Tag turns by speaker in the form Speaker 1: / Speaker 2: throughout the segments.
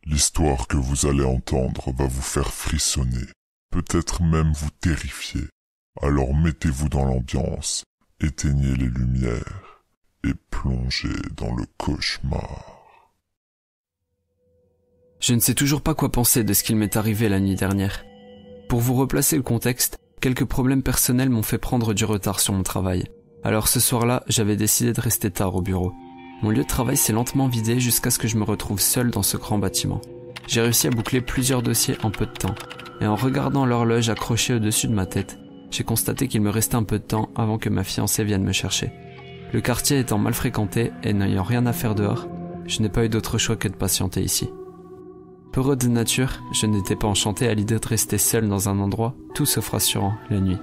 Speaker 1: L'histoire que vous allez entendre va vous faire frissonner, peut-être même vous terrifier. Alors mettez-vous dans l'ambiance, éteignez les lumières et plongez dans le cauchemar.
Speaker 2: Je ne sais toujours pas quoi penser de ce qu'il m'est arrivé la nuit dernière. Pour vous replacer le contexte, quelques problèmes personnels m'ont fait prendre du retard sur mon travail. Alors ce soir-là, j'avais décidé de rester tard au bureau. Mon lieu de travail s'est lentement vidé jusqu'à ce que je me retrouve seul dans ce grand bâtiment. J'ai réussi à boucler plusieurs dossiers en peu de temps. Et en regardant l'horloge accrochée au-dessus de ma tête, j'ai constaté qu'il me restait un peu de temps avant que ma fiancée vienne me chercher. Le quartier étant mal fréquenté et n'ayant rien à faire dehors, je n'ai pas eu d'autre choix que de patienter ici. Peureux de nature, je n'étais pas enchanté à l'idée de rester seul dans un endroit tout sauf rassurant la nuit.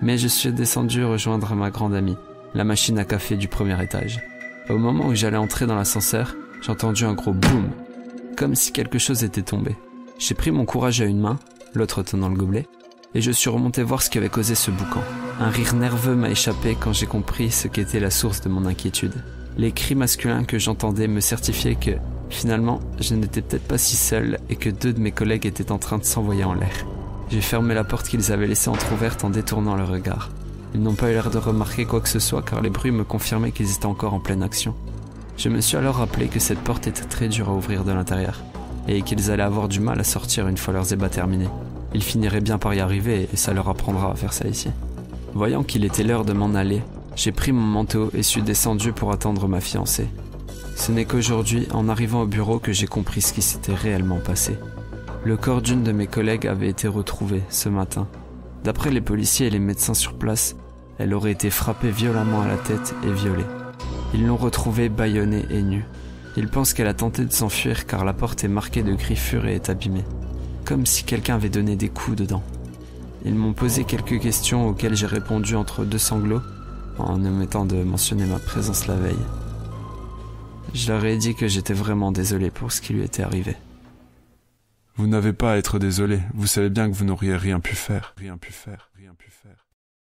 Speaker 2: Mais je suis descendu rejoindre ma grande amie, la machine à café du premier étage. Au moment où j'allais entrer dans l'ascenseur, j'ai entendu un gros boum, comme si quelque chose était tombé. J'ai pris mon courage à une main, l'autre tenant le gobelet, et je suis remonté voir ce qui avait causé ce boucan. Un rire nerveux m'a échappé quand j'ai compris ce qu'était la source de mon inquiétude. Les cris masculins que j'entendais me certifiaient que, finalement, je n'étais peut-être pas si seul et que 2 de mes collègues étaient en train de s'envoyer en l'air. J'ai fermé la porte qu'ils avaient laissée entrouverte en détournant le regard. Ils n'ont pas eu l'air de remarquer quoi que ce soit car les bruits me confirmaient qu'ils étaient encore en pleine action. Je me suis alors rappelé que cette porte était très dure à ouvrir de l'intérieur et qu'ils allaient avoir du mal à sortir une fois leurs ébats terminés. Ils finiraient bien par y arriver et ça leur apprendra à faire ça ici. Voyant qu'il était l'heure de m'en aller, j'ai pris mon manteau et suis descendu pour attendre ma fiancée. Ce n'est qu'aujourd'hui, en arrivant au bureau, que j'ai compris ce qui s'était réellement passé. Le corps d'une de mes collègues avait été retrouvé ce matin. D'après les policiers et les médecins sur place, elle aurait été frappée violemment à la tête et violée. Ils l'ont retrouvée bâillonnée et nue. Ils pensent qu'elle a tenté de s'enfuir car la porte est marquée de griffures et est abîmée, comme si quelqu'un avait donné des coups dedans. Ils m'ont posé quelques questions auxquelles j'ai répondu entre 2 sanglots, en omettant de mentionner ma présence la veille. Je leur ai dit que j'étais vraiment désolé pour ce qui lui était arrivé.
Speaker 3: Vous n'avez pas à être désolé, vous savez bien que vous n'auriez rien pu faire.